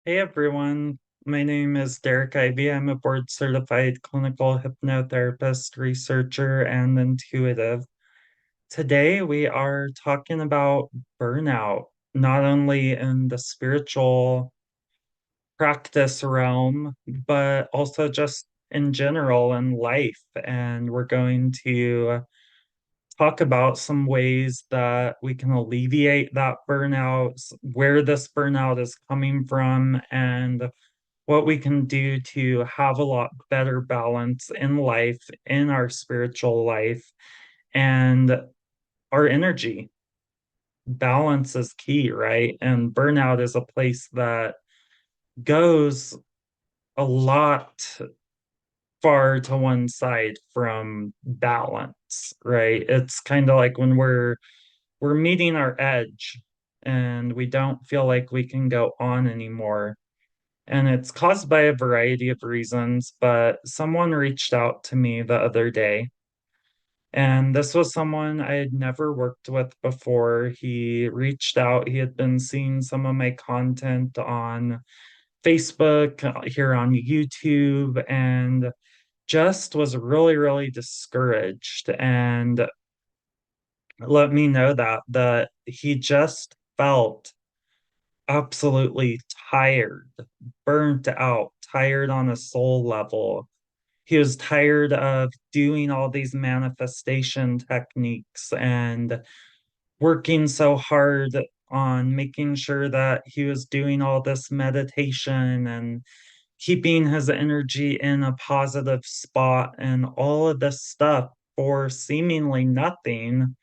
Hey everyone, my name is Derrick Ivey. I'm a board certified clinical hypnotherapist, researcher, and intuitive. Today we are talking about burnout, not only in the spiritual practice realm, but also just in general in life. And we're going to talk about some ways that we can alleviate that burnout, where this burnout is coming from, and what we can do to have a lot better balance in life, in our spiritual life, and our energy. Balance is key, right? And burnout is a place that goes a lot far to one side from balance, right? It's kind of like when we're meeting our edge and we don't feel like we can go on anymore. And it's caused by a variety of reasons, but someone reached out to me the other day. And this was someone I had never worked with before. He reached out. He had been seeing some of my content on Facebook, here on YouTube, and just was really, really discouraged and let me know that he just felt absolutely tired, burnt out, tired on a soul level. He was tired of doing all these manifestation techniques and working so hard on making sure that he was doing all this meditation and keeping his energy in a positive spot and all of this stuff for seemingly nothing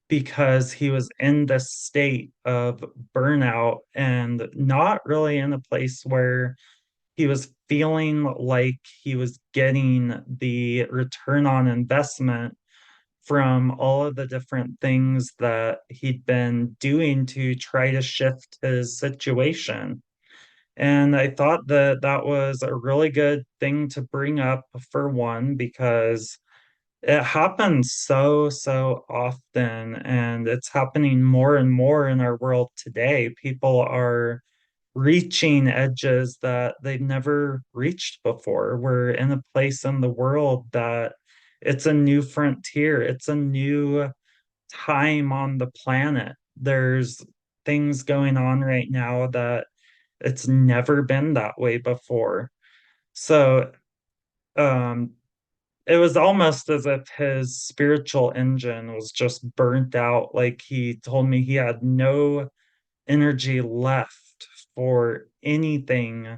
because he was in this state of burnout and not really in a place where he was feeling like he was getting the return on investment from all of the different things that he'd been doing to try to shift his situation. And I thought that that was a really good thing to bring up for one, because it happens so often, and it's happening more and more in our world today. People are reaching edges that they've never reached before. We're in a place in the world that it's a new frontier, it's a new time on the planet. There's things going on right now that it's never been that way before. So, um, it was almost as if his spiritual engine was just burnt out. Like he told me he had no energy left for anything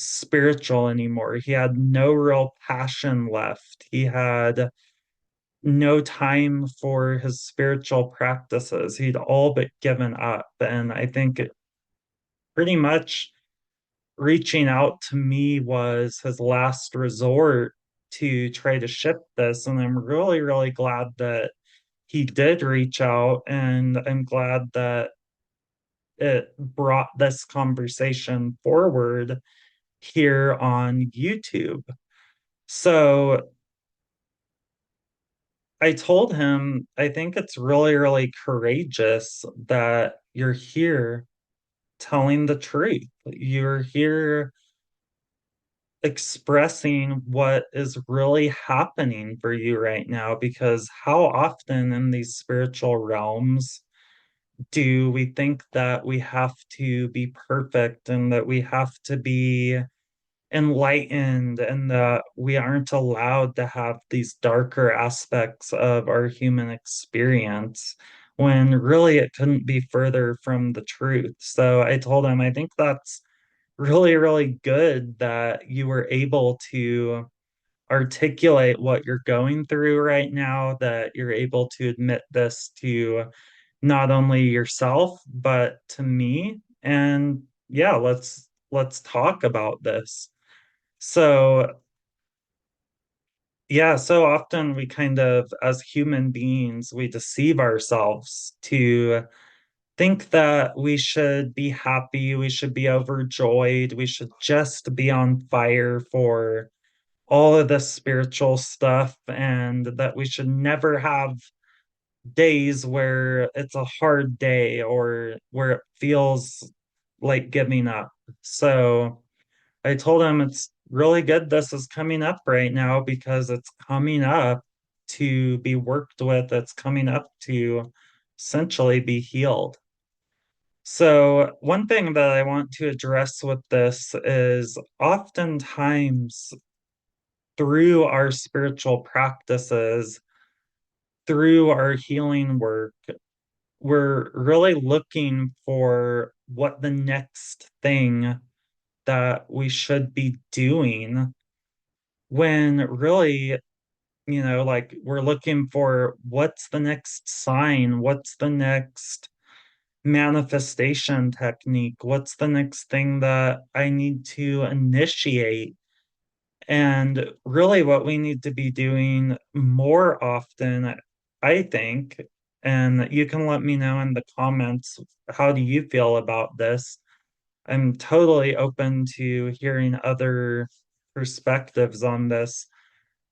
spiritual anymore. He had no real passion left. He had no time for his spiritual practices. He'd all but given up. And I think pretty much reaching out to me was his last resort to try to shift this. And I'm really, really glad that he did reach out. And I'm glad that it brought this conversation forward here on YouTube. So I told him, I think it's really, really courageous that you're here telling the truth. You're here expressing what is really happening for you right now, because how often in these spiritual realms do we think that we have to be perfect and that we have to be enlightened and that we aren't allowed to have these darker aspects of our human experience, when really it couldn't be further from the truth. So I told him, I think that's really, really good that you were able to articulate what you're going through right now, that you're able to admit this to not only yourself, but to me. And yeah, let's talk about this. So yeah, so often we kind of, as human beings, we deceive ourselves to think that we should be happy, we should be overjoyed, we should just be on fire for all of this spiritual stuff, and that we should never have days where it's a hard day or where it feels like giving up. So I told him it's really good this is coming up right now because it's coming up to be worked with, it's coming up to essentially be healed. So, one thing that I want to address with this is oftentimes through our spiritual practices, through our healing work, we're really looking for what the next thing that we should be doing when really, like we're looking for what's the next sign, what's the next manifestation technique, what's the next thing that I need to initiate. And really, what we need to be doing more often, I think, and you can let me know in the comments, how do you feel about this? I'm totally open to hearing other perspectives on this,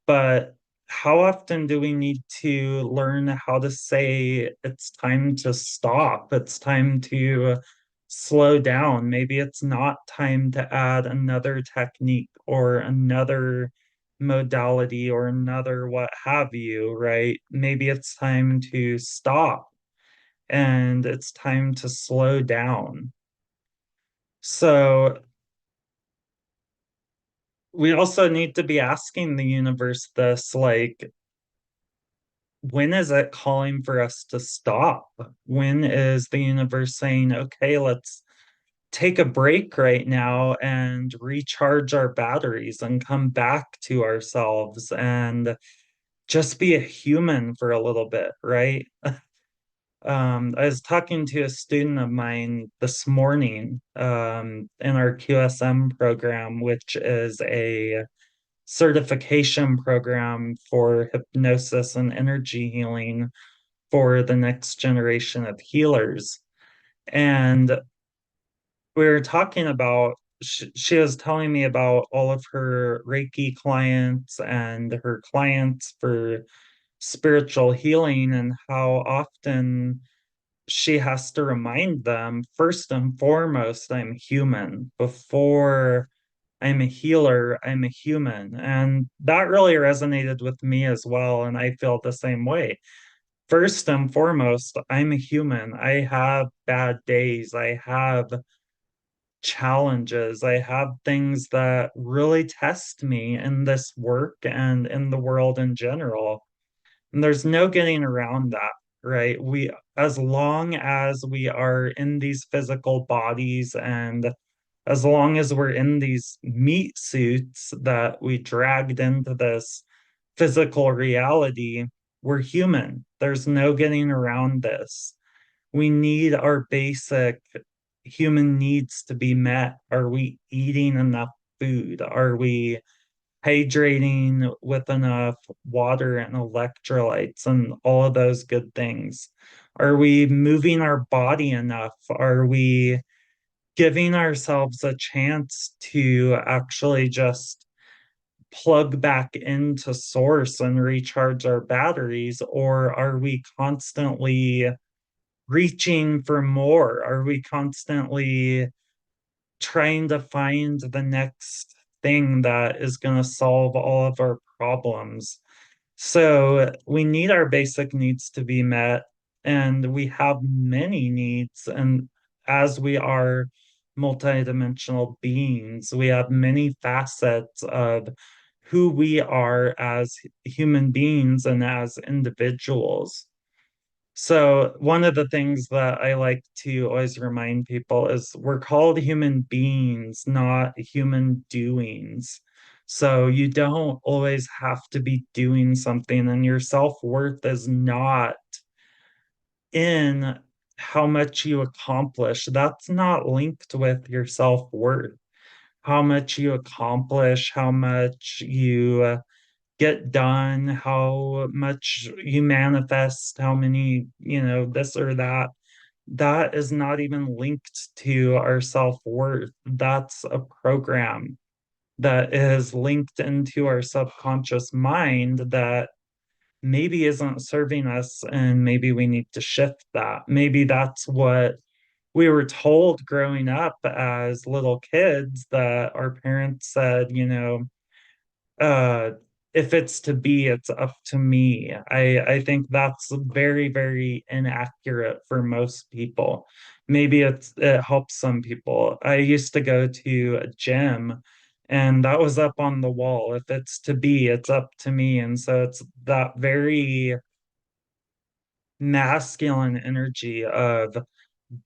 but how often do we need to learn how to say it's time to stop? It's time to slow down. Maybe it's not time to add another technique or another modality or another what have you, right? Maybe it's time to stop and it's time to slow down. So we also need to be asking the universe this, like, when is it calling for us to stop? When is the universe saying, okay, let's take a break right now and recharge our batteries and come back to ourselves and just be a human for a little bit, right? I was talking to a student of mine this morning in our QSM program, which is a certification program for hypnosis and energy healing for the next generation of healers. And we were talking about, she was telling me about all of her Reiki clients and her clients for spiritual healing and how often she has to remind them, first and foremost, I'm human. Before I'm a healer, I'm a human. And that really resonated with me as well. And I feel the same way. First and foremost, I'm a human. I have bad days. I have challenges. I have things that really test me in this work and in the world in general. And there's no getting around that, right? As long as we are in these physical bodies and as long as we're in these meat suits that we dragged into this physical reality, we're human. There's no getting around this. We need our basic human needs to be met. Are we eating enough food? Are we hydrating with enough water and electrolytes and all of those good things? Are we moving our body enough? Are we giving ourselves a chance to actually just plug back into source and recharge our batteries? Or are we constantly reaching for more? Are we constantly trying to find the next thing that is going to solve all of our problems? So we need our basic needs to be met, and we have many needs. And as we are multidimensional beings, we have many facets of who we are as human beings and as individuals. So, one of the things that I like to always remind people is we're called human beings, not human doings. So, you don't always have to be doing something, and your self-worth is not in how much you accomplish. That's not linked with your self-worth. How much you accomplish, how much you get done, how much you manifest, how many, this or that. That is not even linked to our self-worth. That's a program that is linked into our subconscious mind that maybe isn't serving us, and maybe we need to shift that. Maybe that's what we were told growing up as little kids that our parents said, uh, if it's to be, it's up to me. I think that's very, very inaccurate for most people. Maybe it helps some people. I used to go to a gym and that was up on the wall. If it's to be, it's up to me. And so it's that very masculine energy of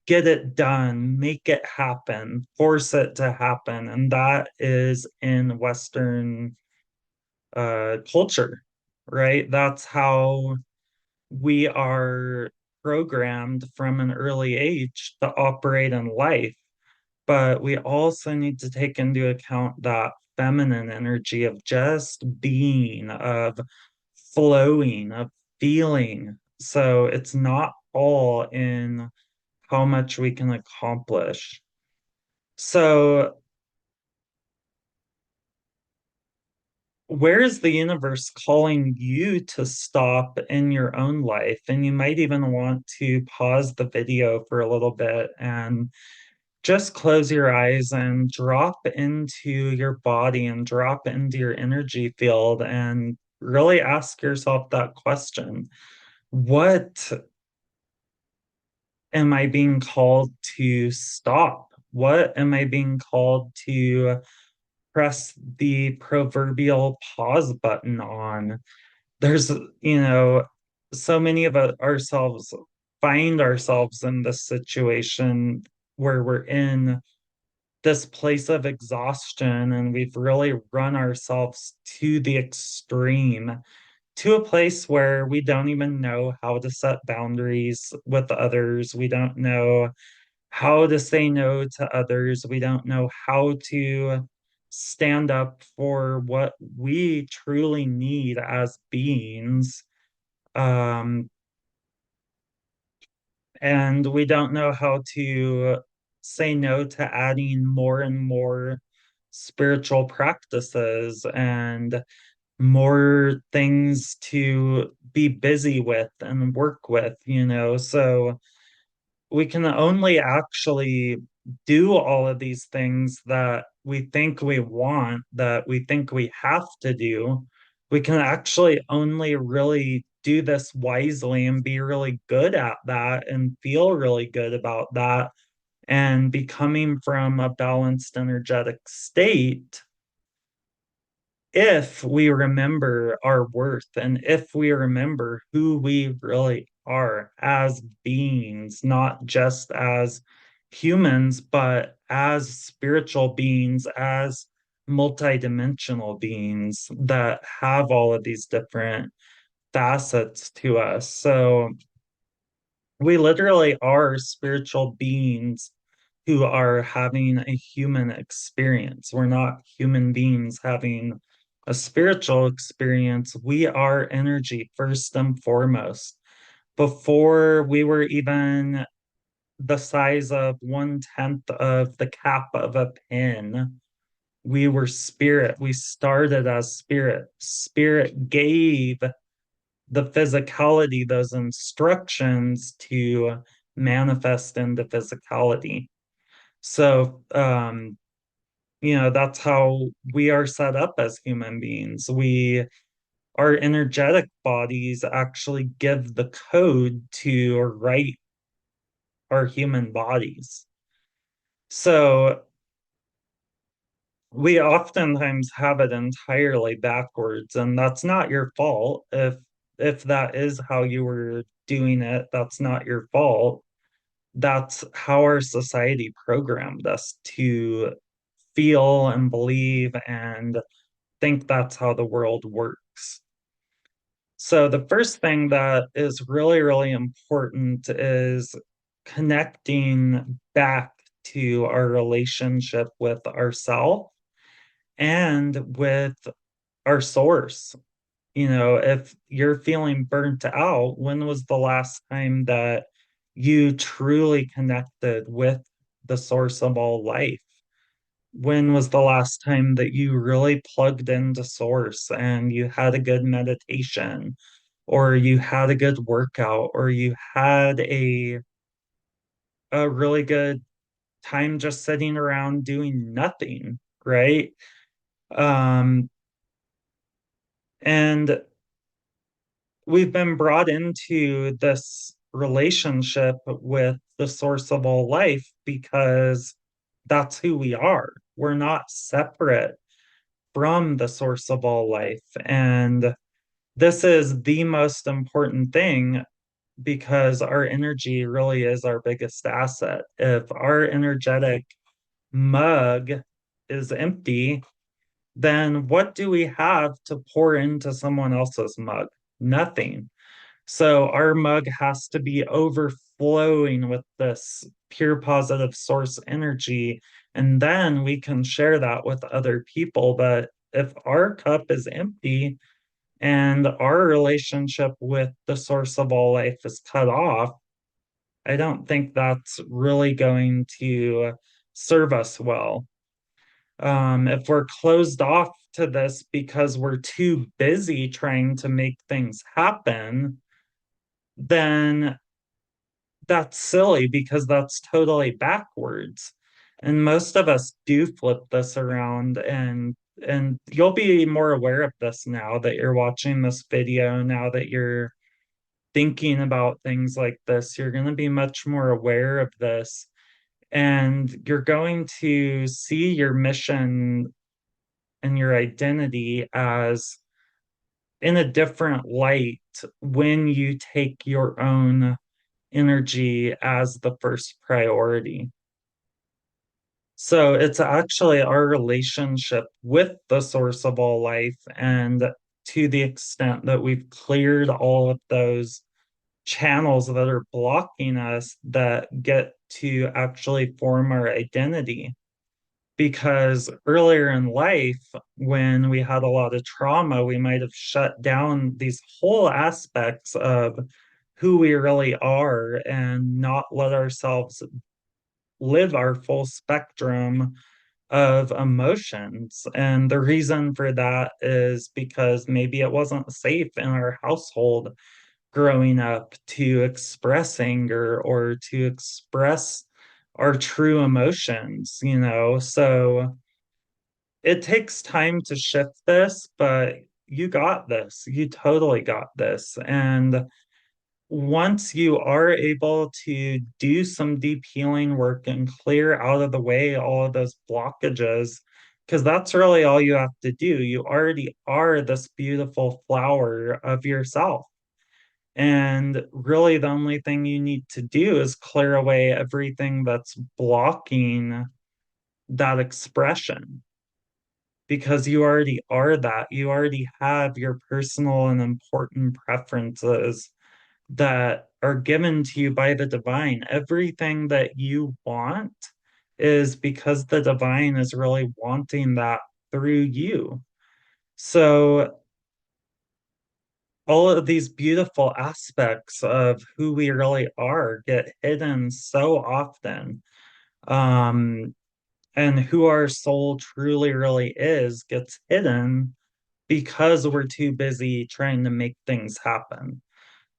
get it done, make it happen, force it to happen. And that is in Western culture, right? That's how we are programmed from an early age to operate in life. But we also need to take into account that feminine energy of just being, of flowing, of feeling. So it's not all in how much we can accomplish. So, where is the universe calling you to stop in your own life? And you might even want to pause the video for a little bit and just close your eyes and drop into your body and drop into your energy field and really ask yourself that question. What am I being called to stop? What am I being called to press the proverbial pause button on? There's, so many of ourselves find ourselves in this situation where we're in this place of exhaustion and we've really run ourselves to the extreme, to a place where we don't even know how to set boundaries with others. We don't know how to say no to others. We don't know how to stand up for what we truly need as beings. Um, and we don't know how to say no to adding more and more spiritual practices and more things to be busy with and work with, So we can only actually do all of these things that we think we want, that we think we have to do. We can actually only really do this wisely and be really good at that and feel really good about that and be coming from a balanced energetic state if we remember our worth and if we remember who we really are as beings, not just as humans, but as spiritual beings, as multidimensional beings that have all of these different facets to us. So we literally are spiritual beings who are having a human experience. We're not human beings having a spiritual experience. We are energy first and foremost. Before we were even the size of 1/10 of the cap of a pin, we were spirit. We started as spirit. Spirit gave the physicality, those instructions to manifest into physicality. So, that's how we are set up as human beings. Our energetic bodies actually give the code to write our human bodies. So we oftentimes have it entirely backwards, and that's not your fault. If that is how you were doing it, that's not your fault. That's how our society programmed us to feel and believe and think that's how the world works. So, the first thing that is really, really important is connecting back to our relationship with ourself and with our source. If you're feeling burnt out, when was the last time that you truly connected with the source of all life? When was the last time that you really plugged into source and you had a good meditation or you had a good workout or you had a really good time just sitting around doing nothing, right? Um, and we've been brought into this relationship with the source of all life because that's who we are. We're not separate from the source of all life. And this is the most important thing because our energy really is our biggest asset. If our energetic mug is empty, then what do we have to pour into someone else's mug? Nothing. So our mug has to be overflowing with this pure positive source energy, and then we can share that with other people. But if our cup is empty and our relationship with the source of all life is cut off, I don't think that's really going to serve us well. If we're closed off to this because we're too busy trying to make things happen, then that's silly because that's totally backwards. And most of us do flip this around, and you'll be more aware of this now that you're watching this video, now that you're thinking about things like this, you're going to be much more aware of this, and you're going to see your mission and your identity as in a different light when you take your own energy as the first priority. So it's actually our relationship with the source of all life. And to the extent that we've cleared all of those channels that are blocking us, that get to actually form our identity. Because earlier in life, when we had a lot of trauma, we might have shut down these whole aspects of who we really are and not let ourselves live our full spectrum of emotions. And the reason for that is because maybe it wasn't safe in our household growing up to express anger or to express our true emotions, you know? So it takes time to shift this, but you got this. You totally got this. And once you are able to do some deep healing work and clear out of the way all of those blockages, because that's really all you have to do. You already are this beautiful flower of yourself. And really, the only thing you need to do is clear away everything that's blocking that expression because you already are that. You already have your personal and important preferences that are given to you by the divine. Everything that you want is because the divine is really wanting that through you. So, all of these beautiful aspects of who we really are get hidden so often. Um, and who our soul truly really is gets hidden because we're too busy trying to make things happen.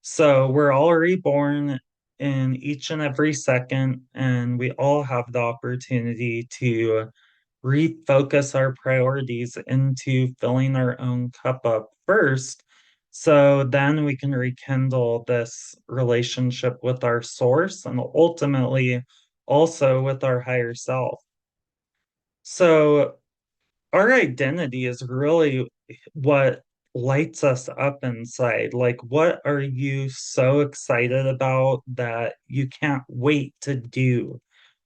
So we're all reborn in each and every second, and we all have the opportunity to refocus our priorities into filling our own cup up first. So then we can rekindle this relationship with our source and ultimately also with our higher self. So our identity is really what lights us up inside. Like, what are you so excited about that you can't wait to do?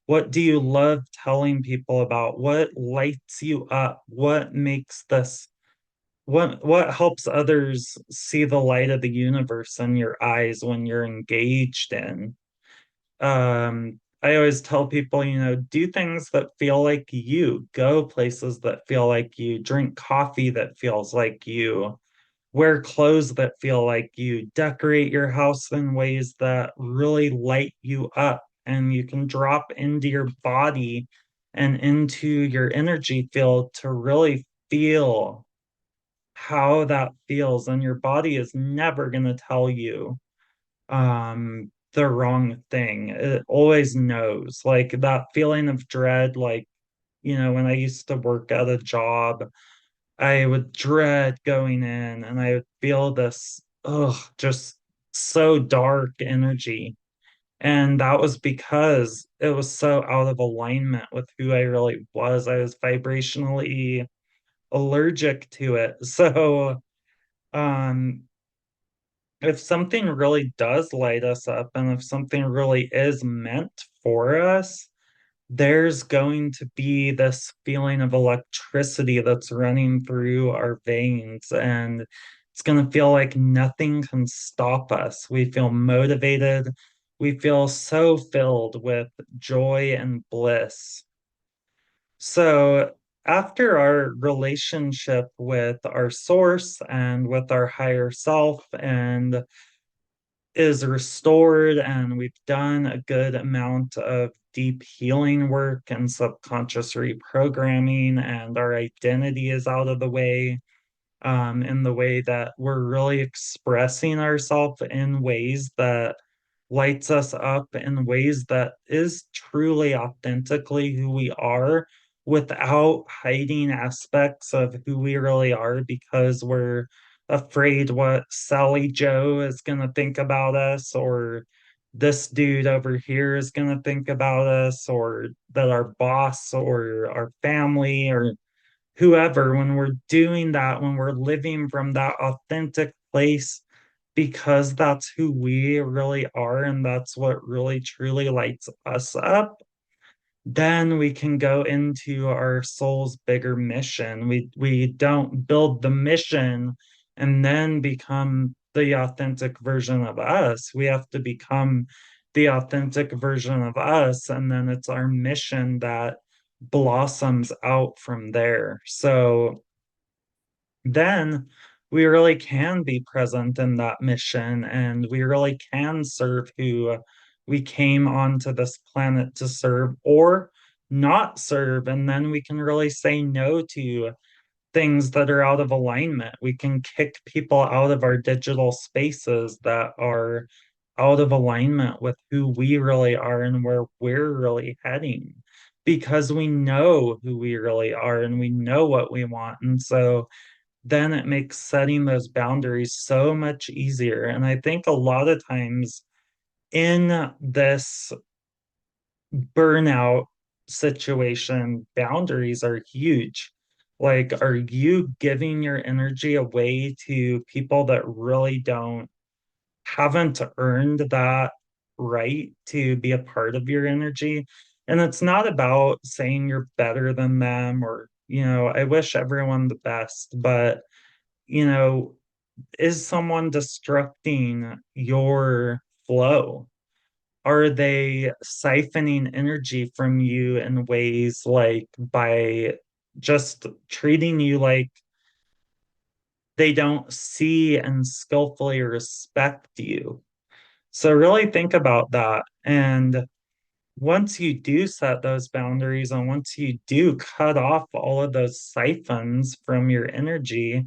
What do you love telling people about? What lights you up? What makes this, what helps others see the light of the universe in your eyes when you're engaged in? I always tell people, you know, do things that feel like you, go places that feel like you, drink coffee that feels like you, wear clothes that feel like you, decorate your house in ways that really light you up, and you can drop into your body and into your energy field to really feel how that feels. And your body is never going to tell you. the wrong thing. It always knows. Like that feeling of dread, like, when I used to work at a job, I would dread going in and I would feel this, just so dark energy. And that was because it was so out of alignment with who I really was. I was vibrationally allergic to it. So, um, if something really does light us up and if something really is meant for us, there's going to be this feeling of electricity that's running through our veins, and it's going to feel like nothing can stop us. We feel motivated. We feel so filled with joy and bliss. So, after our relationship with our source and with our higher self and is restored, and we've done a good amount of deep healing work and subconscious reprogramming, and our identity is out of the way, in the way that we're really expressing ourselves in ways that lights us up, in ways that is truly authentically who we are without hiding aspects of who we really are because we're afraid what Sally Joe is going to think about us, or this dude over here is going to think about us, or that our boss or our family or whoever. When we're doing that, when we're living from that authentic place, because that's who we really are and that's what really truly lights us up, then we can go into our soul's bigger mission. We don't build the mission and then become the authentic version of us. We have to become the authentic version of us, and then it's our mission that blossoms out from there. So then we really can be present in that mission, and we really can serve who we came onto this planet to serve, or not serve. And then we can really say no to things that are out of alignment. We can kick people out of our digital spaces that are out of alignment with who we really are and where we're really heading, because we know who we really are and we know what we want. And so then it makes setting those boundaries so much easier. And I think a lot of times in this burnout situation, boundaries are huge. Like, are you giving your energy away to people that really haven't earned that right to be a part of your energy? And it's not about saying you're better than them, or, I wish everyone the best, but you know, is someone destructing your flow? Are they siphoning energy from you in ways like by just treating you like they don't see and skillfully respect you? So, really think about that. And once you do set those boundaries and once you do cut off all of those siphons from your energy,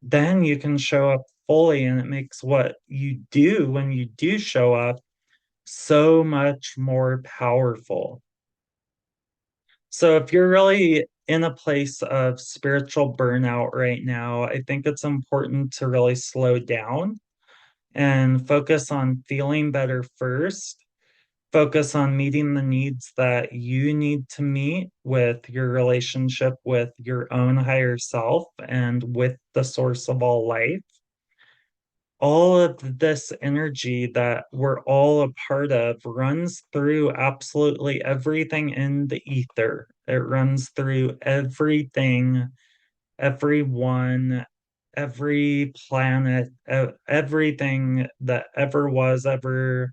then you can show up fully. And it makes what you do when you do show up so much more powerful. So, if you're really in a place of spiritual burnout right now, I think it's important to really slow down and focus on feeling better first. Focus on meeting the needs that you need to meet with your relationship with your own higher self and with the source of all life. All of this energy that we're all a part of runs through absolutely everything in the ether. It runs through everything, everyone, every planet, everything that ever was, ever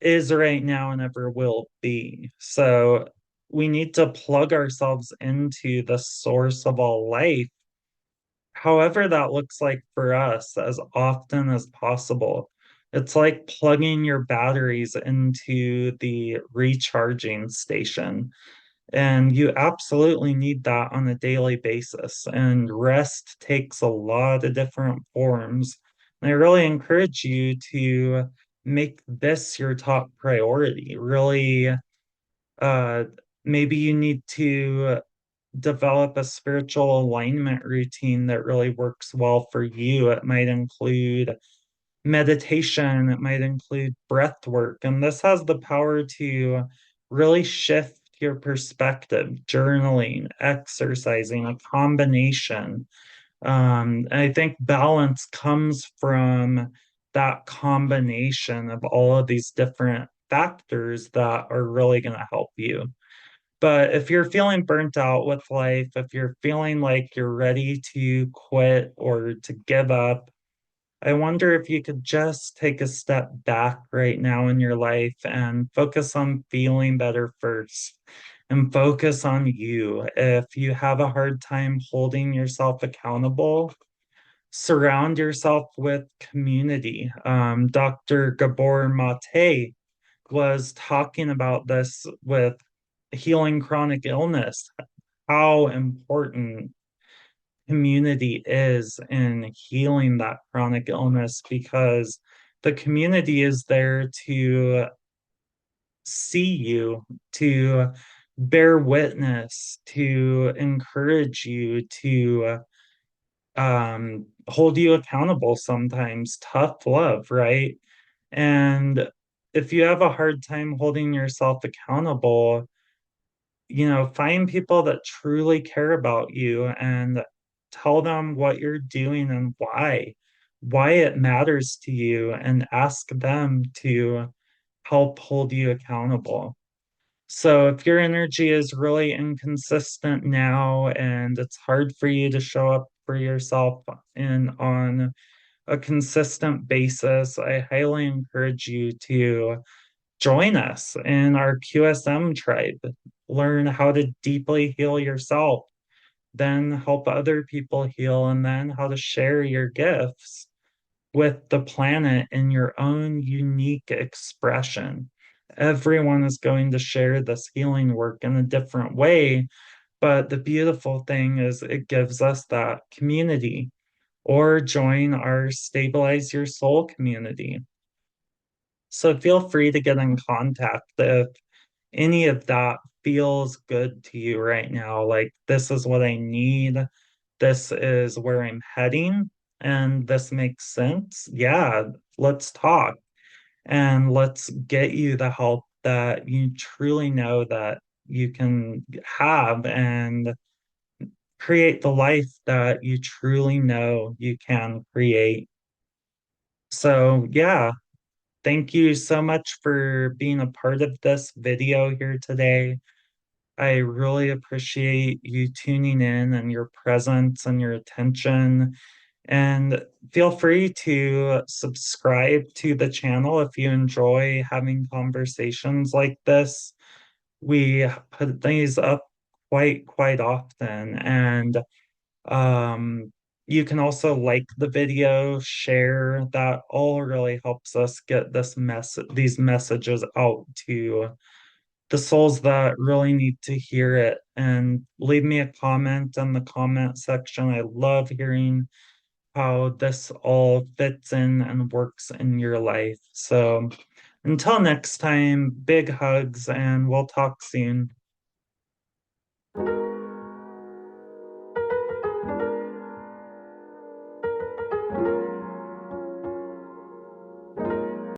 is right now, and ever will be. So we need to plug ourselves into the source of all life, however that looks like for us, as often as possible. It's like plugging your batteries into the recharging station. And you absolutely need that on a daily basis. And rest takes a lot of different forms. And I really encourage you to make this your top priority. Really, uh, maybe you need to develop a spiritual alignment routine that really works well for you. It might include meditation, it might include breath work, and this has the power to really shift your perspective, journaling, exercising, a combination. And I think balance comes from that combination of all of these different factors that are really going to help you. But if you're feeling burnt out with life, if you're feeling like you're ready to quit or to give up, I wonder if you could just take a step back right now in your life and focus on feeling better first and focus on you. If you have a hard time holding yourself accountable, surround yourself with community. Dr. Gabor Mate was talking about this with healing chronic illness, how important community is in healing that chronic illness because the community is there to see you, to bear witness, to encourage you, to hold you accountable sometimes. Tough love, right? And if you have a hard time holding yourself accountable, find people that truly care about you and tell them what you're doing and why it matters to you, and ask them to help hold you accountable. So if your energy is really inconsistent now and it's hard for you to show up for yourself in on a consistent basis, I highly encourage you to join us in our QSM tribe. Learn how to deeply heal yourself, then help other people heal, and then how to share your gifts with the planet in your own unique expression. Everyone is going to share this healing work in a different way, but the beautiful thing is it gives us that community. Or join our Stabilize Your Soul community. So feel free to get in contact if any of that feels good to you right now. Like, this is what I need, this is where I'm heading, and this makes sense. Yeah, let's talk and let's get you the help that you truly know that you can have and create the life that you truly know you can create. So, yeah, thank you so much for being a part of this video here today. I really appreciate you tuning in and your presence and your attention. And feel free to subscribe to the channel if you enjoy having conversations like this. We put these up quite often. And you can also like the video, share. That all really helps us get these messages out to the souls that really need to hear it. And leave me a comment in the comment section. I love hearing how this all fits in and works in your life. So until next time, big hugs, and we'll talk soon.